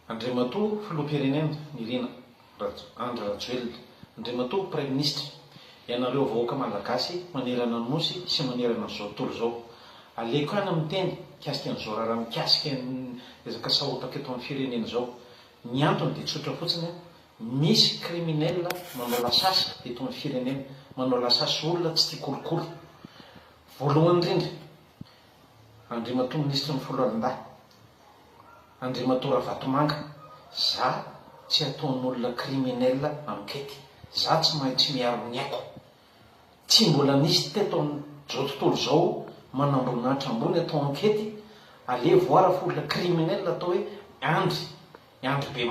Andriamatoa filoham-pirenena Nirina Andry Rajoelina, Andriamatoa Premier Ministre, ianareo vahoaka malagasy manerana ny nosy sy manerana an'izao tontolo izao. Aleko any amin'ny teny mikasika an'izao raha mikasika ny resaka sahotaka eto amin'ny firenena izao. Ny antony dia tsotra fotsiny, misy kriminel manao lasasy eto amin'ny firenena, manao lasasy olona tsy tia kolokolo. Voalohany indrindra, Andriamatoa Ministra ny folo alin-dahy, Andriamatoa Ravatomanga, za tsy ataon'olona kriminel amikety, za tsy mahay tsy miaro ny aiko. Tsy mbola nisy teto amin'izao tontolo izao manamboninahitra ambony atao ankety, ale voara fa olona kriminel atao hoe Andry be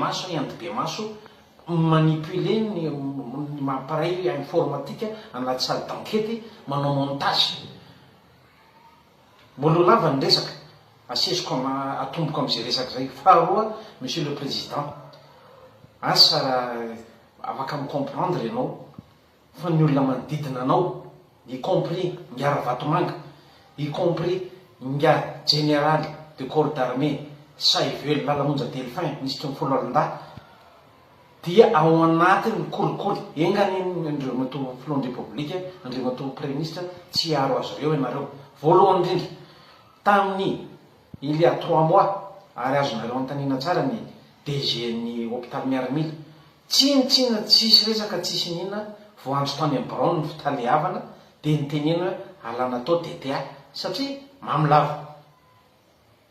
maso, manipule ny mamparay informatika anaty salle d'enquête, manao montage. Mbola lava ny resaka, asesiko atomboko amin'izay resaka zay. Faharoa, Monsieur le Président, asa afaka micomprendre ianao fa ny olona manodidina anao, y compris nga Ravatomanga, y compris nga général de corps d'armée Saively Lalamonja Delphin, ministre ny folo alin-dahy, dia ao anatiny kolikoly. Engany Andriamatoa filohan'ny Repoblika, Andriamatoa Premier Ministre, tsy aro azy ireo ianareo. Voalohany indrindra, tamin'ny il y a 3 mois, ary azonareo antanina tsara ny DG ny hôpital miaramila, tsinotsina tsisy resaka tsisy nina, voanjo tany amin'ny Brown ny fitalehavana, dia nitenena hoe alana tao DTA satria mamilava.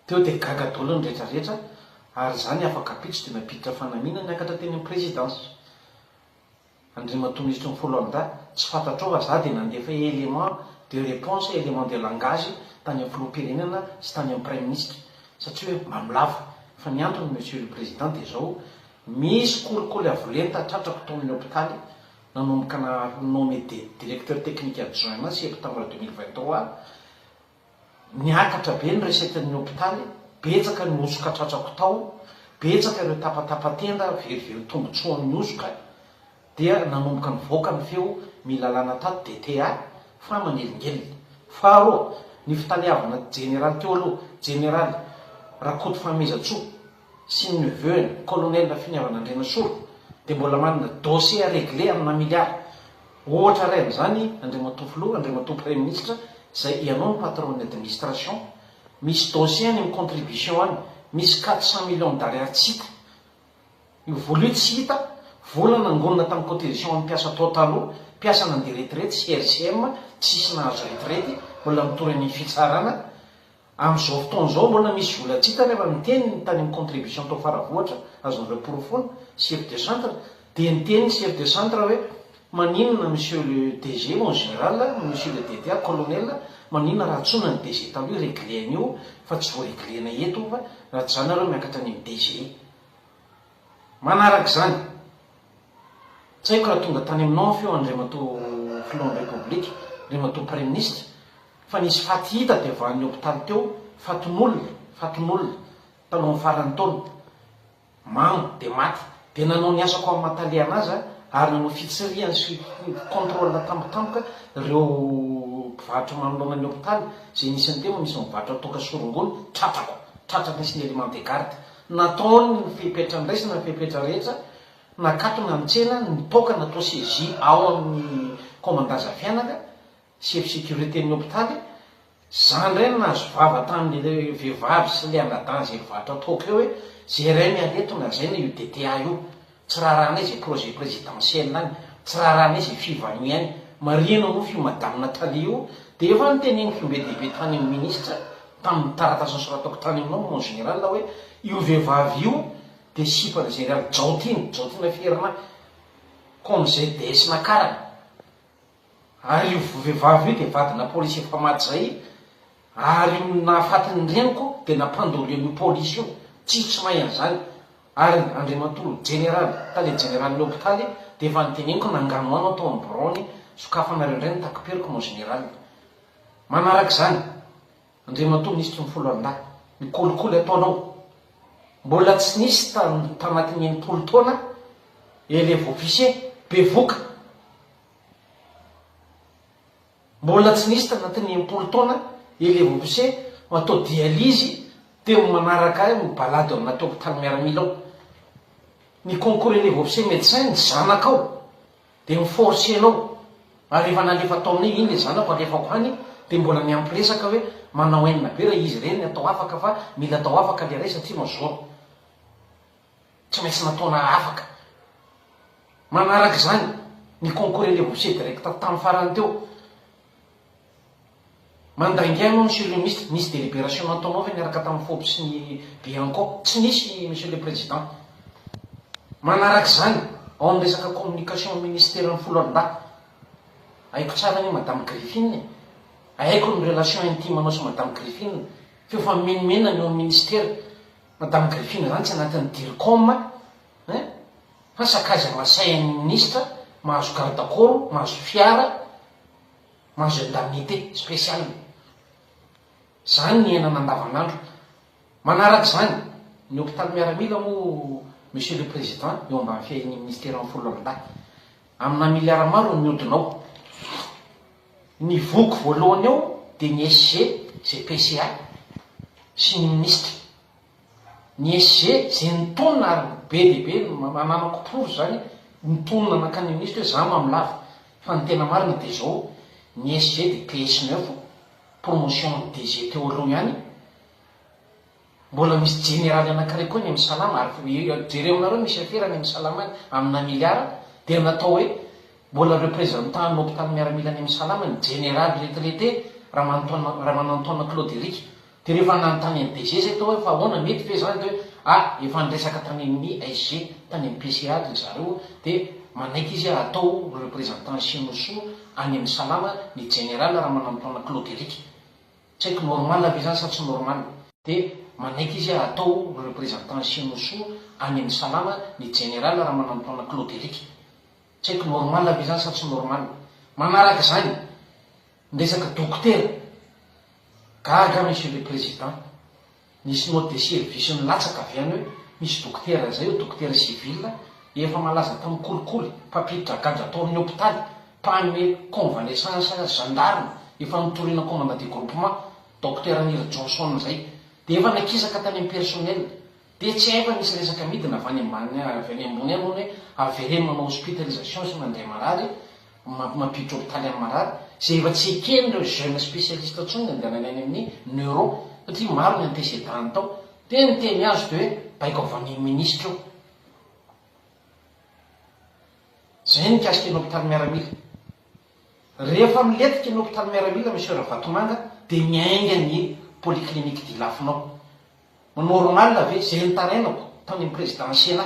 Teo dia gaga daholo ny rehetrarehetra, ary zany afaka apitso dia napiditra fanamina niakatra teny amin'ny présidence. Andriamatoa Ministra ny folo alin-dahy, tsy fantatrao fa za dia nandefa élément de réponse, élément de langage tany amin'ny filoham-pirenena sy tany amin'ny Premier Ministre, satria hoe mamilava. Fa ny antony, Monsieur le Président, dia zao, misy kolikoly avolenta tratrako tao amin'ny hôpitaly, nanomboka na nommé directeur technique adjoint septembre 2023, niakatra be ny resetin'ny hôpitaly, betsaka ny osoka tratrako tao, betsaka ireo tapatapatenda verively tombotsoan'ny osoka, dia nanomboka nivoaka ny feo milalana tato DTA fa manelingelina. Faharoa, ny fitalehavana général teo aloha, général Rakoto Famezatsoa sy ny neveu colonel Finiavana Andrenasolo, dia mbola manana dossier réglé amina miliara. Ohatra ray amin'izany, Andriamatoa filoha, Andriamatoa Premier Ministre, zay ianao ny patron ny administration, misy dossier any amin'ny contribution any, misy 400 millions d'ariary tsy hita. Io vola io tsy hita, vola nangonina tamin'ny cotisation amin'ny mpiasa tao taloha, mpiasa nandeha retraite, CRCM, tsisy nahazo retraite, mbola mitorany fitsarana. Amin'izao fotoan'izao mbola misy vola tsy hita rehefa miteny ny tany amin'ny contribution tao faravohatra azon'ireo porofona, chef de centre, dia niteny chef de centre hoe maninona Monsieur le DG, mon général, Monsieur le DTA, colonel, maninona raha tsona ny DG taloha réglé an'io fa tsy voaréglena eto fa raha tsy zany areo miakatra any amin'ny DG. Manaraka zany, tsy haiko raha tonga tany aminao feo Andriamatoa filohan'ny Repoblika, Andriamatoa Premier Ministre, fa nisy faty hita dia vahan'ny hôpitaly teo, fatin'olona tanao amin'ny farany taona, mamo dia maty. Dia nanao ny asako amin'ny mahataliana azy, ary nanao fitsiriany sy contrôle tampotampoka ireo mpivarotra manoloana ny hôpitaly, zay nisany teo misy mivarotra toka sorongony, tratrako nisy ny élément de garde. Nataony ny fepetra ny raisina, ny fepetra rehetra, nakatona ny tsena, ny toka natao saisie ao amin'ny commandazafianaka, chef sécurité ny hôpitaly. Zany reny nahazo vava tamin'ny vehivavy sy le anadany zay mivarotra toka eo hoe zay ray mialetona zay na io DTA io, tsy raharahana zay projet présidentiel any, tsy raharahana zay fivanu any, marina moa fio madame Nathalie io. Dia efa niteneny fimbe dehibe tany amin'ny ministre tamin'ny taratasy soratako tany aminao mon général hoe io vehivavy io dia sipana général Jaotina Ferna comme zay desina karana. Ary io vehivavy io dia vadina polisy efa maty zay, ary nahafatiny reniko dia nampandolo io polisy io, tsy mahay an'izany. Ary Andriamatoa général, tale général ny hôpitaly, dia efa niteneniko nangano anao tao amin'ny Brown, sokafanareo indray ny takiperiko mon général. Manaraka zany, Andriamatoa Ministre ny folo alin-dahy, ny kolikoly ataonao, mbola tsy nisy tanatin'ny 80 taona élève officier bevoka, mbola tsy nisy tanatin'ny 80 taona élève officier atao dialyse teo manaraka ahy mibalady ao anaty hôpitaly miaramila ao. ny concours ny officier médecin ny zanakao de miforcenao ary rehefa nalefa atao amin'iny iny le zanako alefako any de mbola miampiresaka hoe manao enina be raha izy reny atao afaka fa mila atao afaka le ray satria mazoro tsy maintsy nataona afaka. Manaraka zany ny concours le officier direct tamin'ny farany teo mandangy anao monsieur le ministre nisy délibération nataonao ve niaraka tamin'ny fopy sy ny bianco tsy nisy monsieur le président. Manaraka zany ao amin'ny resaka communication ministère ny foloalindahy haiko tsara ny madame Griffine haiko ny relation intime anao sy madame Griffine feo fa menimena ny eo amin'ny ministère madame Griffine zany tsy anatin'ny dircom fa sakazy amasain'ny ministre mahazo garde-corps mahazo fiara mahazo indemnité spéciale zany ny enana andavanandro. Manaraka zany ny hôpitaly miaramila moa monsieur le président eo ambany fiain'ny ministère amin'ny foloalindahy amina miliara maro ny miodinao. Ny voko voalohany eo de ny SG GPCA sy ny ministre. Ny SG zay nitonona ary be lehibe mananako provy zany nitonona nakany ministre hoe za mamilava fa ny tena marina de zao ny SG de PS9 promotion DG teo aloha ihany mbola misy généraly anankiray koa ny amin'ny salama ary jereo aminareo misy aferany amin'ny salama amina miliara de natao hoe mbola représentant ny hôpitaly miaramila any amin'ny salama ny général retraité Ramanantona Claude Eric de rehefa nanontany amin'ny DG zay tao hoe fa ahoana mety fe zany de hoe efa niresaka tany amin'ny SG tany amin'ny PCA de zareo de manaiky izy atao représentant Sinoso any amin'ny salama ny général Ramanantona Claude Eric tsy haiko normal ave zany sa tsy normal de manaiky izy atao représentant Sinoso any amin'ny salama ny général Ramanantona Claude Eric tsy haiko normal ave zany sa tsy normal. Manaraka zany niresaka dokotera gaga monsieur le président nisy note de service nilatsaka avy any hoe misy dokotera zay io dokotera civil efa malaza tamin'ny kolikoly mpapiditra gadra atao amin'ny hôpitaly mpame convalescence gendarme efa nitorina commandant du groupement docteur Nir Johnson zay de efa nakisaka tany amin'ny personnel de tsy efa nisy resaka midina avy any ambany avy any ambony any hoe avereny manao hospitalisation sy mandeha marary mampiditra hôpitaly amin'ny marary zay efa tsy ekeny reo jeune spécialiste tsony andehanany any amin'ny neuro satria maro ny antécédent tao de niteny azy de hoe baiko avy any ministre io. Zay nikasika ny hôpitaly miaramila. Rehefa miletika ny hôpitaly miaramila monsieur Ravatomanga de miainga ny polyclinique dilafinao. Normal ave zay nitarainako tany amin'ny présidentiel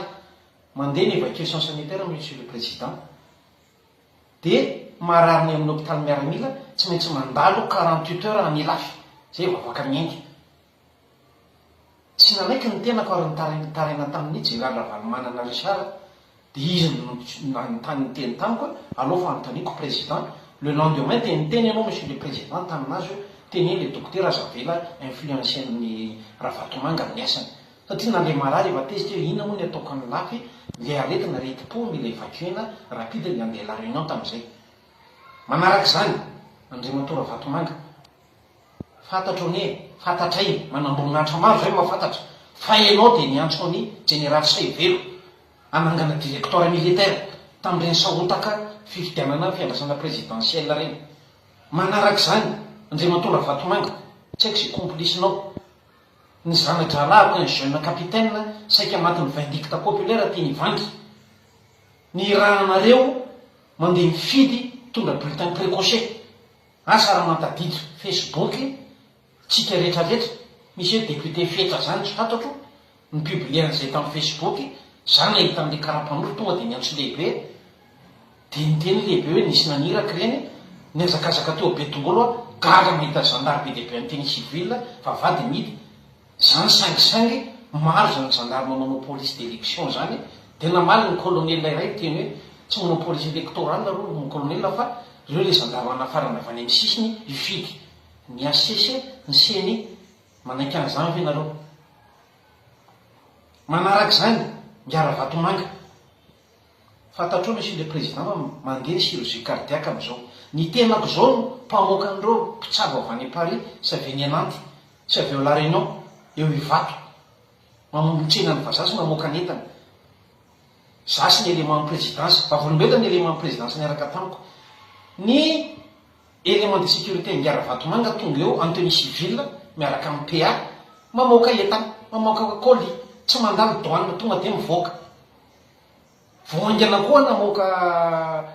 mandeha ny évacuation sanitaire monsieur le président de marariny amin'ny hôpitaly miaramila tsy maintsy mandalo 48 heures any lafy zay vavaka miainga. Tsy nanaiky ny tenako ary nitaraina tamin'ny général Ravalomanana Richard de izy nantany ny teny tamiko alao fa antoniko président le lendemain de niteny ianao monsieur le président taminazy hoe teny le docteur azavela influencen'ny Ravatomanga amin'ny asany satria na le marary efa tezitra hoe ina moa ny ataoko any lafy le aretina reti-po mila évacuena rapide le andeha la réunion tamin'izay. Manaraka zany Andriamato Ravatomanga fantatro ny fantatray manamboninahitra maro zay mahafantatra fa ianao de niantso ny général Saivelo anangana directeur militaire tamin'ireny sahotaka fifidianana fiandrasana présidentielle reny. Manaraka zany Andriamato Ravatomanga tsy haiko zay complicenao ny zanadralahako ny jeune capitaine saika matin'ny vindicte populaire teny Ivangy ny rahanareo mandeha mifidy tonga bulletin précoché asa raha mantadidro Facebook tsika rehetrarehetra misy hoe député fetra zany tsy fantatro ny publieran'izay tamin'ny Facebook zany nahita an'le karapanofo tonga de niantso lehibe de niteny lehibe hoe nisy naniraka reny niazakazaka teo be tongolo gaga mahita gendarme be dehibe anteny civil fa vady midy zany sangisangy maro zany gendarme manao police d'élection zany de namaly ny colonel iray teny hoe tsy manao police électorale ro ny colonel fa reo le gendarme anafarana avy any amin'ny sisiny ifidy ny ACC ny CENI manaiky an'izany ve nareo. Manaraka zany Ndiara Vatomanga fantatrao monsieur le président mandeha chirurgie cardiaque am'izao ny tenako zao mpamoaka an'ireo mpitsabo avy any Paris sy avy any Nantes sy avy eo La Réunion eo Ivato mamomotsena ny vazazy mamoaka n'entana zasy ny élément présidence fa volombelany élément présidence niaraka tamiko ny élément de sécurité Ngara Vatomanga tonga eo en tenue civile miaraka amin'ny PA mamoaka entana mamoaka colis tsy mandalo douane tonga de mivoaka voangana koa namoaka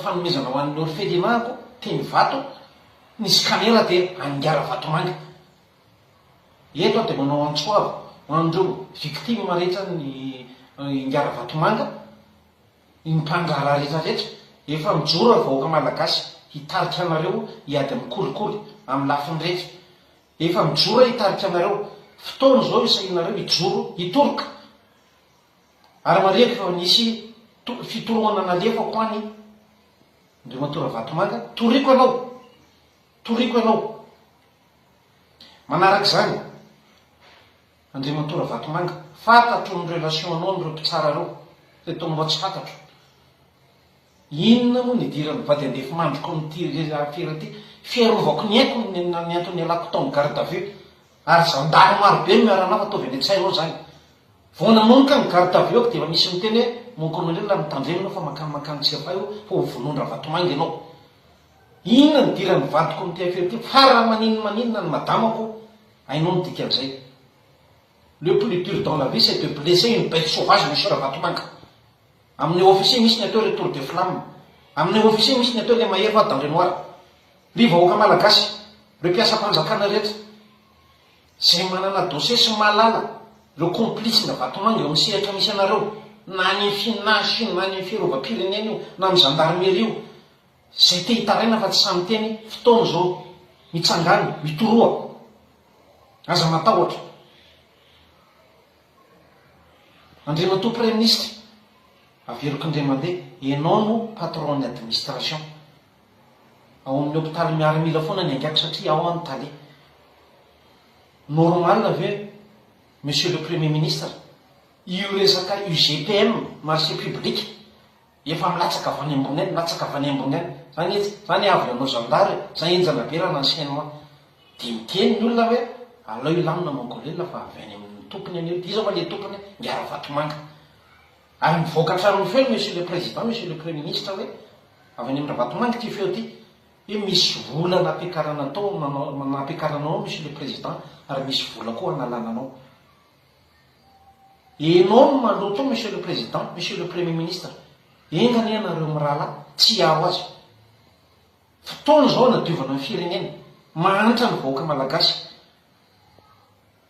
fanomezana ho an'ny orphelinat ko teny vato ny scanner de Ngara Vatomanga eto de manao antsoava andreo victime rehetra ny Ngara Vatomanga ny mpangala rehetrarehetra efa mijoro vahoaka malagasy hitarika anareo hiady amin'ny kolikoly amin'ny lafiny rehetra efa mijoro hitarika anareo fotoana zao isainareo hijoro hitoroka ary mareko fa nisy fitoroana nalefako any Andriamatora Vatomanga toriko ianao manaraka zany Andriamatora Vatomanga fantatro ny relation anao am'ireo mpitsara reo zay tomba tsy fantatro inona moa ny idirany vady andefy mandroko am'ty afera ty fiarovako ny aiko ny antony alako tao garde à vue ary zandary marobe miaranao fa ataovy any an-tsainao zany vao namonika ny garde à vue ako de efa misy miteny hoe mon colonel la mitandremina fa makany tsy afa io fa hovonondra Vatomanga ianao inona ny idirany vadiko am'ty afera ty fara maninona ny madamako ainao midika an'izay le plus dur dans la vie c'est de blesser une bête sauvage monsieur Vatomanga amin'ny officier misy ny atao retour de flamme amin'ny officier misy ny atao le mahery va dans le noir ry vahoaka malagasy reo mpiasa-panjakana rehetra zay manana dossier sy malala le complice na Vatomanga eo amin'ny sehatra misy anareo na ny finasy na ny fiarovam-pirenena io na amin'ny gendarmerie io zay te hitaraina fa tsy samy teny fotoana zao mitsangany mitoroa aza matahotra Andriamato premier ministre averiko indray mandeha ianao no patron ny administration ao amin'ny hôpitaly miaramila foana ny angako satria ao anotaly normal ave monsieur le premier ministre io resaka UGPM marché public efa milatsaka avy any ambony any latsaka avy any ambony any zany avy anao zandary zany enjana be raha n'enseignement de miteny ny olona hoe alao ilamina mankolelona fa avy any amin'ny tompony any eo de izy fa le tompony Ngara Vatomanga ary mivoaka traron'ny feo monsieur le président monsieur le premier ministre hoe avy any amin'ny Vatomanga ty feo ty hoe misy vola nampiakarana tao nampiakaranao monsieur le président ary misy vola koa analananao enao no maloto monsieur le président monsieur le premier ministre engany ianareo mirala tsy aho azy fotoana zao nadiovana ny firenena mahanitra ny vahoaka malagasy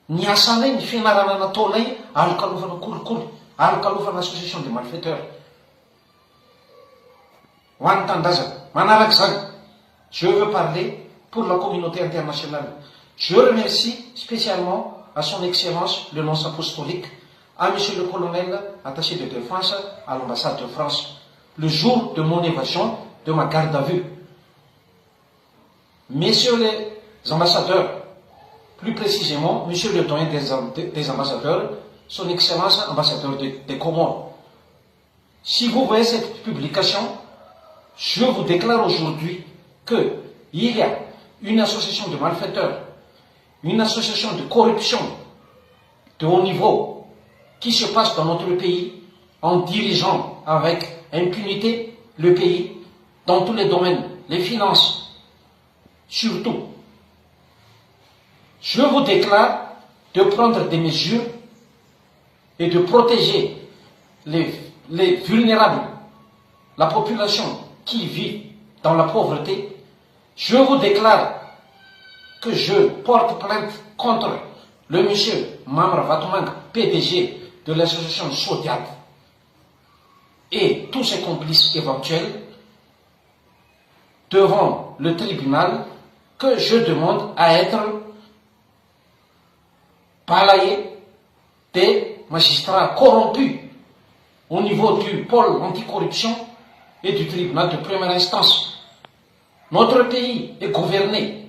ny asanay ny fianarana nataonay alokalofana kolikoly alokalofana association de malfaiteurs ho an'ny tandrazana manaraka zany je veux parler pour la communauté internationale je remercie spécialement à son excellence le nonce apostolique à monsieur le colonel attaché de défense à l'ambassade de France le jour de mon évasion de ma garde à vue. Messieurs les ambassadeurs, plus précisément, monsieur le doyen des ambassadeurs, son excellence ambassadeur des Comores, si vous voyez cette publication, je vous déclare aujourd'hui qu'il y a une association de malfaiteurs, une association de corruption de haut niveau qui se passe dans notre pays en dirigeant avec impunité le pays dans tous les domaines, les finances, surtout. Je vous déclare de prendre des mesures et de protéger les vulnérables, la population qui vit dans la pauvreté. Je vous déclare que je porte plainte contre le monsieur Mamra Vatomanga, PDG de l'association Sodiat, et tous ses complices éventuels devant le tribunal, que je demande à être balayé des magistrats corrompus au niveau du pôle anticorruption et du tribunal de première instance. Notre pays est gouverné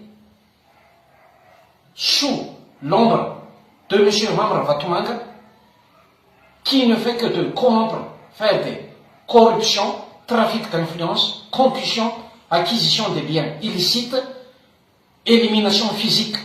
sous l'ombre de M. Mamra Vatomanga, qui ne fait que de corrompre, faire des corruptions, trafic d'influence, concussion, acquisition des biens illicites, élimination physique.